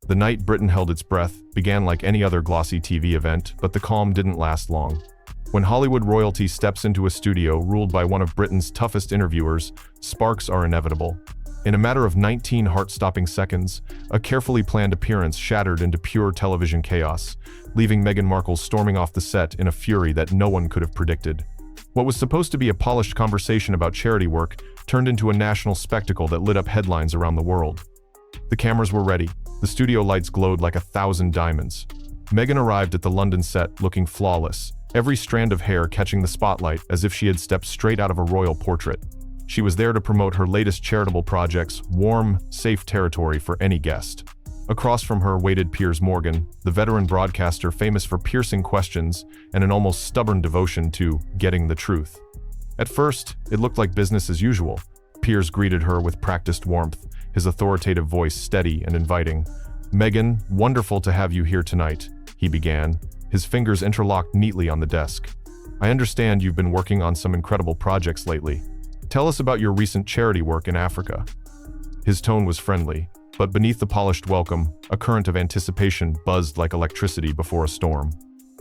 The night Britain held its breath began like any other glossy TV event, but the calm didn't last long. When Hollywood royalty steps into a studio ruled by one of Britain's toughest interviewers, sparks are inevitable. In a matter of 19 heart-stopping seconds, a carefully planned appearance shattered into pure television chaos, leaving Meghan Markle storming off the set in a fury that no one could have predicted. What was supposed to be a polished conversation about charity work turned into a national spectacle that lit up headlines around the world. The cameras were ready. The studio lights glowed like 1,000 diamonds. Meghan arrived at the London set looking flawless, every strand of hair catching the spotlight as if she had stepped straight out of a royal portrait. She was there to promote her latest charitable projects, warm, safe territory for any guest. Across from her waited Piers, the veteran broadcaster famous for piercing questions and an almost stubborn devotion to getting the truth. At first, it looked like business as usual. Piers greeted her with practiced warmth, his authoritative voice steady and inviting. "Meghan, wonderful to have you here tonight," he began, his fingers interlocked neatly on the desk. "I understand you've been working on some incredible projects lately. Tell us about your recent charity work in Africa." His tone was friendly, but beneath the polished welcome, a current of anticipation buzzed like electricity before a storm.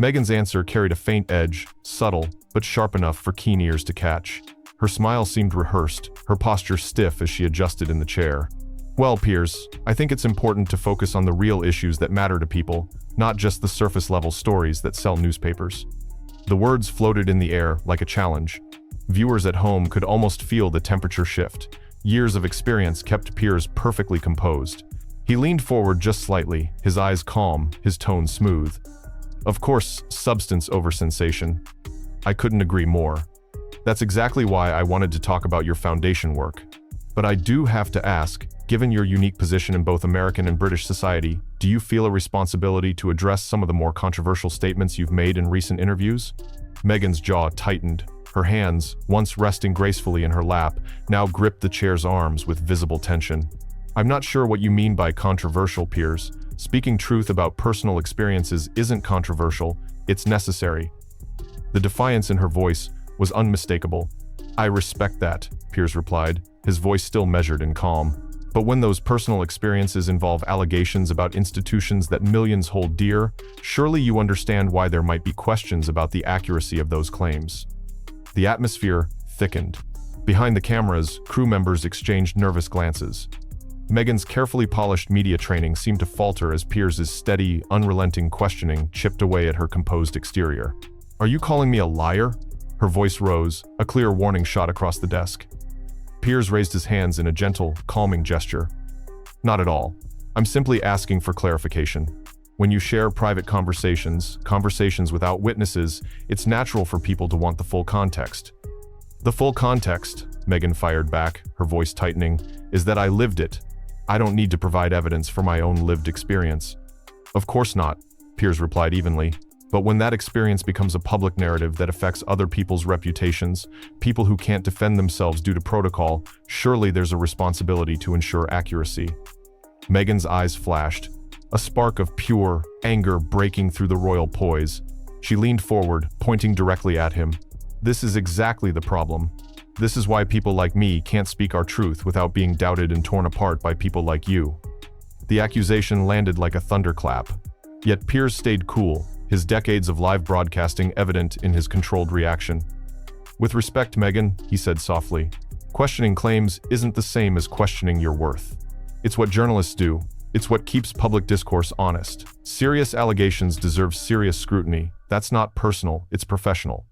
Meghan's answer carried a faint edge, subtle, but sharp enough for keen ears to catch. Her smile seemed rehearsed, her posture stiff as she adjusted in the chair. "Well, Piers, I think it's important to focus on the real issues that matter to people, not just the surface-level stories that sell newspapers." The words floated in the air like a challenge. Viewers at home could almost feel the temperature shift. Years of experience kept Piers perfectly composed. He leaned forward just slightly, his eyes calm, his tone smooth. "Of course, substance over sensation." "I couldn't agree more. That's exactly why I wanted to talk about your foundation work. But I do have to ask, given your unique position in both American and British society, do you feel a responsibility to address some of the more controversial statements you've made in recent interviews?" Meghan's jaw tightened. Her hands, once resting gracefully in her lap, now gripped the chair's arms with visible tension. "I'm not sure what you mean by controversial, Piers. Speaking truth about personal experiences isn't controversial, it's necessary." The defiance in her voice was unmistakable. "I respect that," Piers replied, his voice still measured and calm. "But when those personal experiences involve allegations about institutions that millions hold dear, surely you understand why there might be questions about the accuracy of those claims." The atmosphere thickened. Behind the cameras, crew members exchanged nervous glances. Meghan's carefully polished media training seemed to falter as Piers's steady, unrelenting questioning chipped away at her composed exterior. "Are you calling me a liar?" Her voice rose, a clear warning shot across the desk. Piers raised his hands in a gentle, calming gesture. "Not at all. I'm simply asking for clarification. When you share private conversations without witnesses, it's natural for people to want the full context." "The full context," Meghan fired back, her voice tightening, "is that I lived it. I don't need to provide evidence for my own lived experience." "Of course not," Piers replied evenly. "But when that experience becomes a public narrative that affects other people's reputations, people who can't defend themselves due to protocol, surely there's a responsibility to ensure accuracy." Meghan's eyes flashed, a spark of pure anger breaking through the royal poise. She leaned forward, pointing directly at him. "This is exactly the problem. This is why people like me can't speak our truth without being doubted and torn apart by people like you." The accusation landed like a thunderclap. Yet Piers stayed cool, his decades of live broadcasting evident in his controlled reaction. "With respect, Meghan," he said softly, "questioning claims isn't the same as questioning your worth. It's what journalists do. It's what keeps public discourse honest. Serious allegations deserve serious scrutiny. That's not personal, it's professional."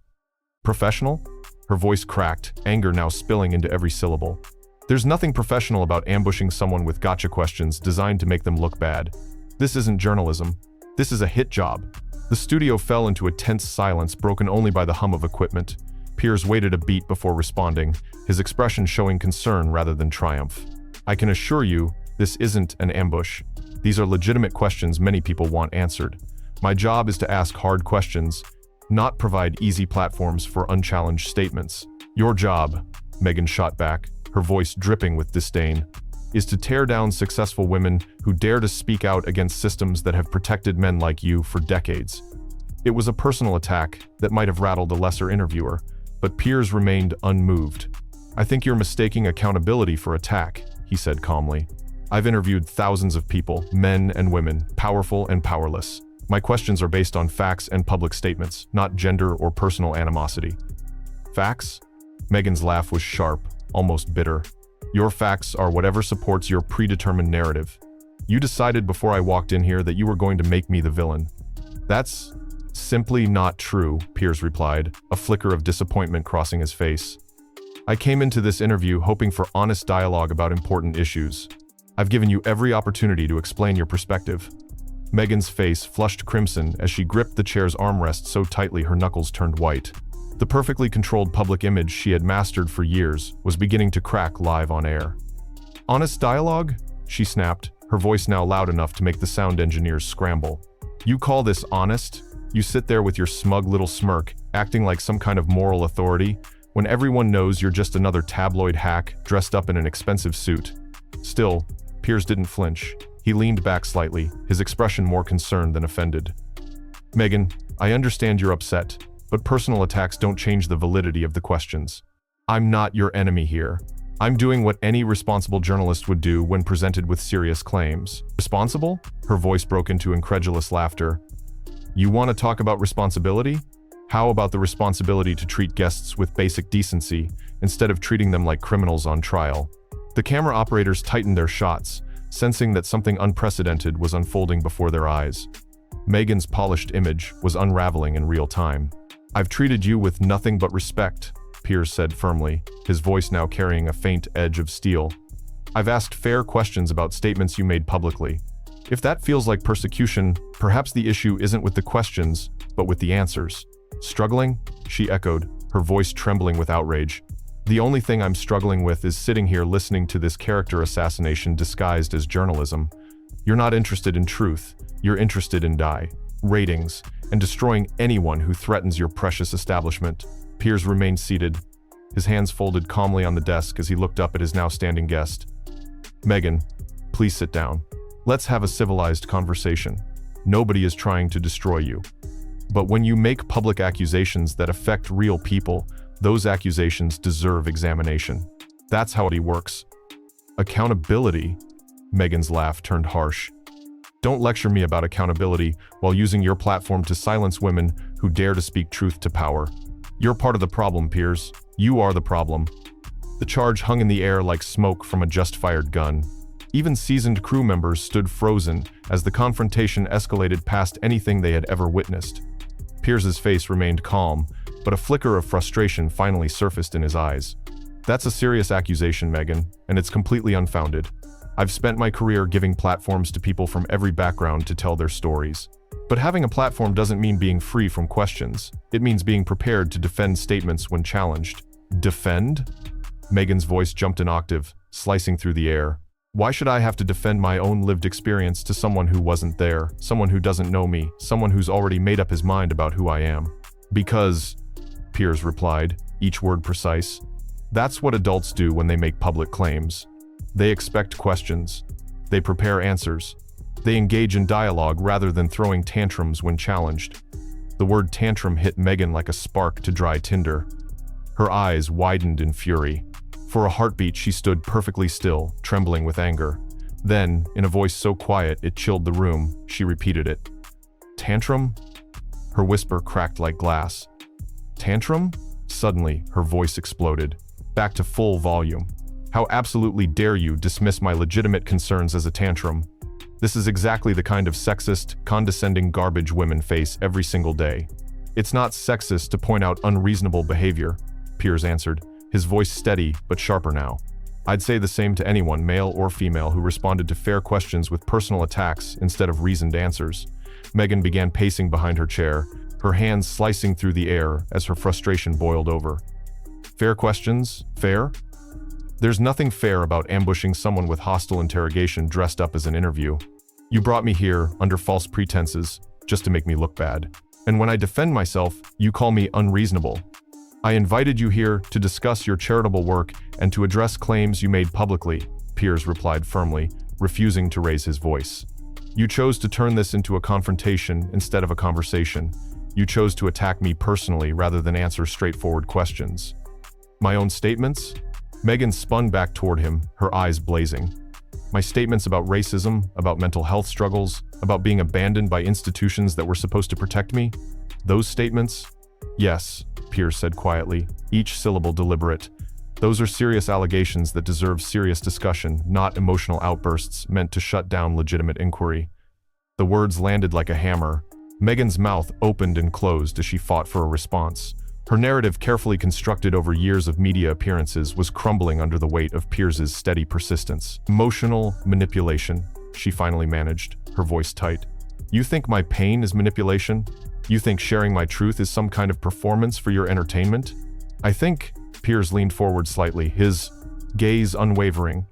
"Professional?" Her voice cracked, anger now spilling into every syllable. "There's nothing professional about ambushing someone with gotcha questions designed to make them look bad. This isn't journalism. This is a hit job." The studio fell into a tense silence broken only by the hum of equipment. Piers waited a beat before responding, his expression showing concern rather than triumph. "I can assure you, this isn't an ambush. These are legitimate questions many people want answered. My job is to ask hard questions, not provide easy platforms for unchallenged statements. Your job," Meghan shot back, her voice dripping with disdain, "is to tear down successful women who dare to speak out against systems that have protected men like you for decades." It was a personal attack that might have rattled a lesser interviewer, but Piers remained unmoved. "I think you're mistaking accountability for attack," he said calmly. I've interviewed thousands of people, men and women, powerful and powerless. My questions are based on facts and public statements, not gender or personal animosity. Facts? Meghan's laugh was sharp, almost bitter. Your facts are whatever supports your predetermined narrative. You decided before I walked in here that you were going to make me the villain. That's simply not true, Piers replied, a flicker of disappointment crossing his face. I came into this interview hoping for honest dialogue about important issues. I've given you every opportunity to explain your perspective. Meghan's face flushed crimson as she gripped the chair's armrest so tightly her knuckles turned white. The perfectly controlled public image she had mastered for years was beginning to crack live on air. Honest dialogue? She snapped, her voice now loud enough to make the sound engineers scramble. You call this honest? You sit there with your smug little smirk, acting like some kind of moral authority, when everyone knows you're just another tabloid hack dressed up in an expensive suit. Still, Piers didn't flinch. He leaned back slightly, his expression more concerned than offended. Meghan, I understand you're upset, but personal attacks don't change the validity of the questions. I'm not your enemy here. I'm doing what any responsible journalist would do when presented with serious claims. Responsible? Her voice broke into incredulous laughter. You want to talk about responsibility? How about the responsibility to treat guests with basic decency, instead of treating them like criminals on trial? The camera operators tightened their shots, sensing that something unprecedented was unfolding before their eyes. Meghan's polished image was unraveling in real time. I've treated you with nothing but respect, Piers said firmly, his voice now carrying a faint edge of steel. I've asked fair questions about statements you made publicly. If that feels like persecution, perhaps the issue isn't with the questions, but with the answers. Struggling? She echoed, her voice trembling with outrage. The only thing I'm struggling with is sitting here listening to this character assassination disguised as journalism. You're not interested in truth, you're interested in ratings, and destroying anyone who threatens your precious establishment. Piers remained seated, his hands folded calmly on the desk as he looked up at his now standing guest. Meghan, please sit down. Let's have a civilized conversation. Nobody is trying to destroy you. But when you make public accusations that affect real people, those accusations deserve examination. That's how it works. Accountability? Meghan's laugh turned harsh. Don't lecture me about accountability while using your platform to silence women who dare to speak truth to power. You're part of the problem, Piers. You are the problem. The charge hung in the air like smoke from a just-fired gun. Even seasoned crew members stood frozen as the confrontation escalated past anything they had ever witnessed. Piers's face remained calm, but a flicker of frustration finally surfaced in his eyes. That's a serious accusation, Meghan, and it's completely unfounded. I've spent my career giving platforms to people from every background to tell their stories. But having a platform doesn't mean being free from questions. It means being prepared to defend statements when challenged. Defend? Meghan's voice jumped an octave, slicing through the air. Why should I have to defend my own lived experience to someone who wasn't there, someone who doesn't know me, someone who's already made up his mind about who I am? Because, Piers replied, each word precise, that's what adults do when they make public claims. They expect questions. They prepare answers. They engage in dialogue rather than throwing tantrums when challenged. The word tantrum hit Meghan like a spark to dry tinder. Her eyes widened in fury. For a heartbeat, she stood perfectly still, trembling with anger. Then, in a voice so quiet it chilled the room, she repeated it. Tantrum? Her whisper cracked like glass. Tantrum? Suddenly, her voice exploded, back to full volume. How absolutely dare you dismiss my legitimate concerns as a tantrum? This is exactly the kind of sexist, condescending garbage women face every single day. It's not sexist to point out unreasonable behavior, Piers answered, his voice steady but sharper now. I'd say the same to anyone, male or female, who responded to fair questions with personal attacks instead of reasoned answers. Meghan began pacing behind her chair, her hands slicing through the air as her frustration boiled over. Fair questions? Fair? There's nothing fair about ambushing someone with hostile interrogation dressed up as an interview. You brought me here under false pretenses, just to make me look bad. And when I defend myself, you call me unreasonable. I invited you here to discuss your charitable work and to address claims you made publicly, Piers replied firmly, refusing to raise his voice. You chose to turn this into a confrontation instead of a conversation. You chose to attack me personally rather than answer straightforward questions. My own statements? Meghan spun back toward him, her eyes blazing. My statements about racism, about mental health struggles, about being abandoned by institutions that were supposed to protect me? Those statements? Yes, Piers said quietly, each syllable deliberate. Those are serious allegations that deserve serious discussion, not emotional outbursts meant to shut down legitimate inquiry. The words landed like a hammer. Meghan's mouth opened and closed as she fought for a response. Her narrative, carefully constructed over years of media appearances, was crumbling under the weight of Piers's steady persistence. Emotional manipulation, she finally managed, her voice tight. You think my pain is manipulation? You think sharing my truth is some kind of performance for your entertainment? I think, Piers leaned forward slightly, his gaze unwavering,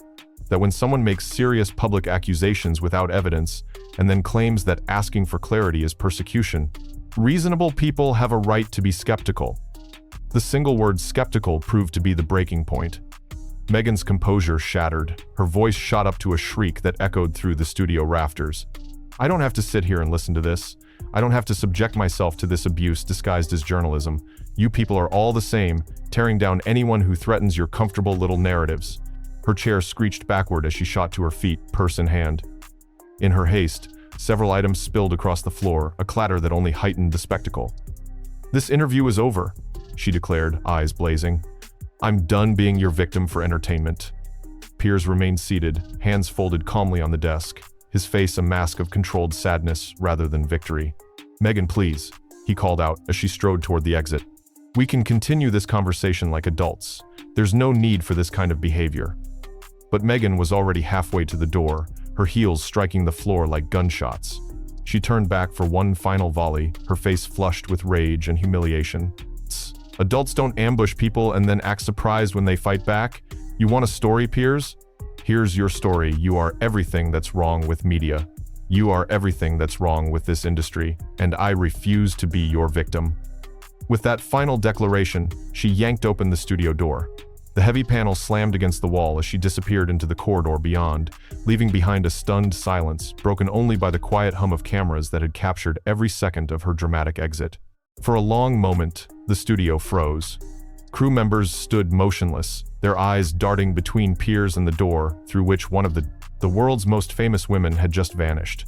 that when someone makes serious public accusations without evidence and then claims that asking for clarity is persecution, reasonable people have a right to be skeptical. The single word skeptical proved to be the breaking point. Meghan's composure shattered. Her voice shot up to a shriek that echoed through the studio rafters. I don't have to sit here and listen to this. I don't have to subject myself to this abuse disguised as journalism. You people are all the same, tearing down anyone who threatens your comfortable little narratives. Her chair screeched backward as she shot to her feet, purse in hand. In her haste, several items spilled across the floor, a clatter that only heightened the spectacle. This interview is over, she declared, eyes blazing. I'm done being your victim for entertainment. Piers remained seated, hands folded calmly on the desk, his face a mask of controlled sadness rather than victory. Meghan, please, he called out as she strode toward the exit. We can continue this conversation like adults. There's no need for this kind of behavior. But Meghan was already halfway to the door, her heels striking the floor like gunshots. She turned back for one final volley, her face flushed with rage and humiliation. Adults don't ambush people and then act surprised when they fight back. You want a story, Piers? Here's your story. You are everything that's wrong with media. You are everything that's wrong with this industry, and I refuse to be your victim. With that final declaration, she yanked open the studio door. The heavy panel slammed against the wall as she disappeared into the corridor beyond, leaving behind a stunned silence, broken only by the quiet hum of cameras that had captured every second of her dramatic exit. For a long moment, the studio froze. Crew members stood motionless, their eyes darting between Piers and the door through which one of the world's most famous women had just vanished.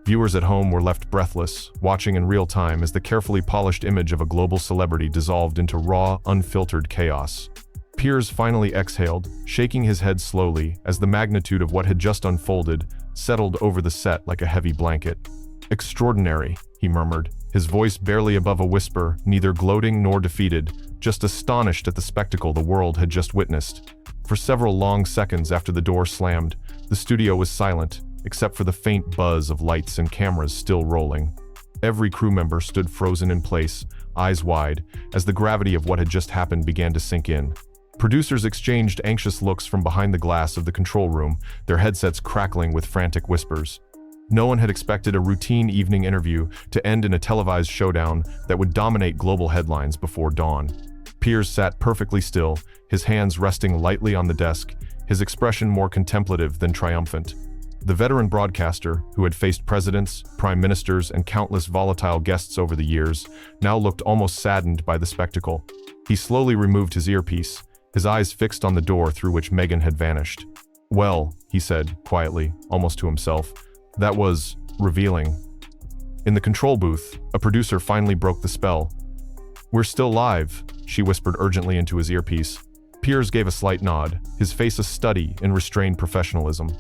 Viewers at home were left breathless, watching in real time as the carefully polished image of a global celebrity dissolved into raw, unfiltered chaos. Piers finally exhaled, shaking his head slowly as the magnitude of what had just unfolded settled over the set like a heavy blanket. Extraordinary, he murmured, his voice barely above a whisper, neither gloating nor defeated, just astonished at the spectacle the world had just witnessed. For several long seconds after the door slammed, the studio was silent, except for the faint buzz of lights and cameras still rolling. Every crew member stood frozen in place, eyes wide, as the gravity of what had just happened began to sink in. Producers exchanged anxious looks from behind the glass of the control room, their headsets crackling with frantic whispers. No one had expected a routine evening interview to end in a televised showdown that would dominate global headlines before dawn. Piers sat perfectly still, his hands resting lightly on the desk, his expression more contemplative than triumphant. The veteran broadcaster, who had faced presidents, prime ministers, and countless volatile guests over the years, now looked almost saddened by the spectacle. He slowly removed his earpiece, his eyes fixed on the door through which Meghan had vanished. Well, he said, quietly, almost to himself, that was revealing. In the control booth, a producer finally broke the spell. We're still live, she whispered urgently into his earpiece. Piers gave a slight nod, his face a study in restrained professionalism.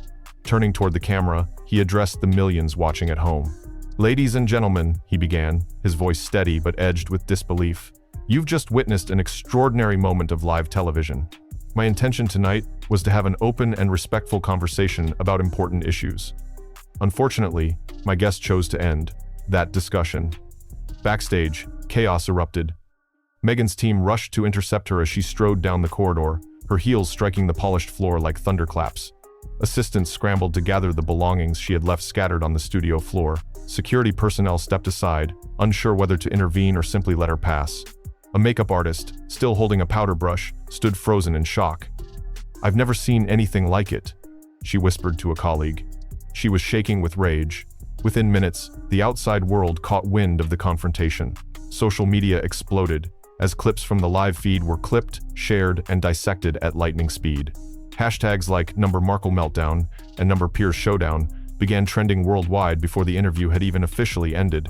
Turning toward the camera, he addressed the millions watching at home. Ladies and gentlemen, he began, his voice steady but edged with disbelief. You've just witnessed an extraordinary moment of live television. My intention tonight was to have an open and respectful conversation about important issues. Unfortunately, my guest chose to end that discussion. Backstage, chaos erupted. Meghan's team rushed to intercept her as she strode down the corridor, her heels striking the polished floor like thunderclaps. Assistants scrambled to gather the belongings she had left scattered on the studio floor. Security personnel stepped aside, unsure whether to intervene or simply let her pass. A makeup artist, still holding a powder brush, stood frozen in shock. I've never seen anything like it, she whispered to a colleague. She was shaking with rage. Within minutes, the outside world caught wind of the confrontation. Social media exploded, as clips from the live feed were clipped, shared, and dissected at lightning speed. Hashtags like #Markle Meltdown and #Piers Showdown began trending worldwide before the interview had even officially ended.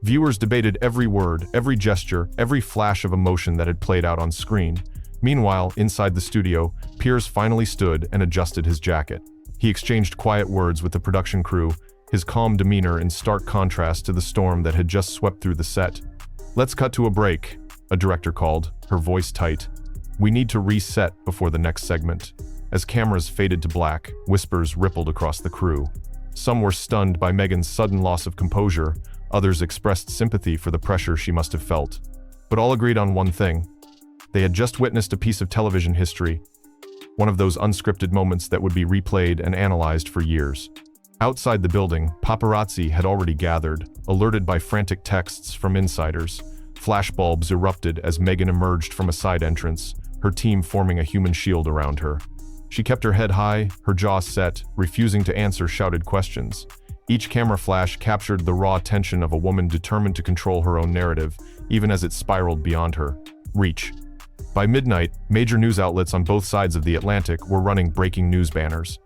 Viewers debated every word, every gesture, every flash of emotion that had played out on screen. Meanwhile, inside the studio, Piers finally stood and adjusted his jacket. He exchanged quiet words with the production crew, his calm demeanor in stark contrast to the storm that had just swept through the set. "Let's cut to a break," a director called, her voice tight. "We need to reset before the next segment." As cameras faded to black, whispers rippled across the crew. Some were stunned by Meghan's sudden loss of composure, others expressed sympathy for the pressure she must have felt. But all agreed on one thing. They had just witnessed a piece of television history, one of those unscripted moments that would be replayed and analyzed for years. Outside the building, paparazzi had already gathered, alerted by frantic texts from insiders. Flashbulbs erupted as Meghan emerged from a side entrance, her team forming a human shield around her. She kept her head high, her jaw set, refusing to answer shouted questions. Each camera flash captured the raw tension of a woman determined to control her own narrative, even as it spiraled beyond her reach. By midnight, major news outlets on both sides of the Atlantic were running breaking news banners.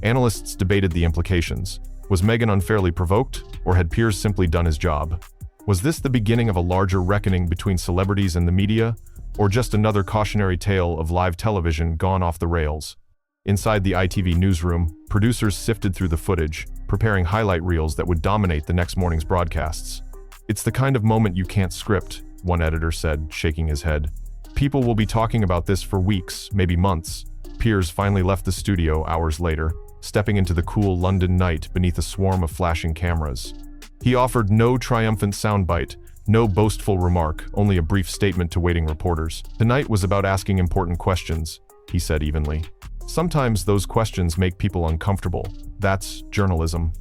Analysts debated the implications. Was Meghan unfairly provoked, or had Piers simply done his job? Was this the beginning of a larger reckoning between celebrities and the media, or just another cautionary tale of live television gone off the rails? Inside the ITV newsroom, producers sifted through the footage, preparing highlight reels that would dominate the next morning's broadcasts. "It's the kind of moment you can't script," one editor said, shaking his head. "People will be talking about this for weeks, maybe months." Piers finally left the studio hours later, stepping into the cool London night beneath a swarm of flashing cameras. He offered no triumphant soundbite, no boastful remark, only a brief statement to waiting reporters. "Tonight was about asking important questions," he said evenly. "Sometimes those questions make people uncomfortable. That's journalism."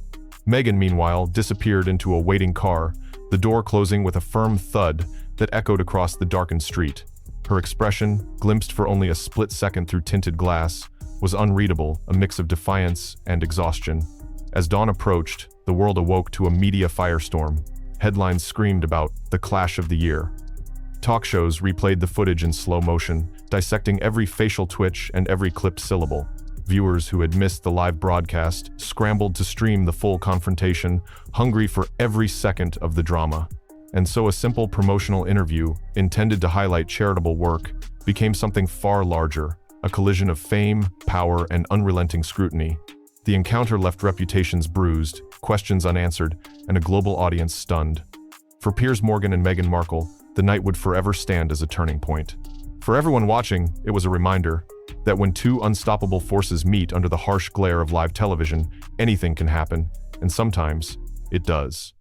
Meghan, meanwhile, disappeared into a waiting car, the door closing with a firm thud that echoed across the darkened street. Her expression, glimpsed for only a split second through tinted glass, was unreadable, a mix of defiance and exhaustion. As dawn approached, the world awoke to a media firestorm. Headlines screamed about the clash of the year. Talk shows replayed the footage in slow motion, dissecting every facial twitch and every clipped syllable. Viewers who had missed the live broadcast scrambled to stream the full confrontation, hungry for every second of the drama. And so a simple promotional interview, intended to highlight charitable work, became something far larger, a collision of fame, power, and unrelenting scrutiny. The encounter left reputations bruised, questions unanswered, and a global audience stunned. For Piers Morgan and Meghan Markle, the night would forever stand as a turning point. For everyone watching, it was a reminder that when two unstoppable forces meet under the harsh glare of live television, anything can happen, and sometimes it does.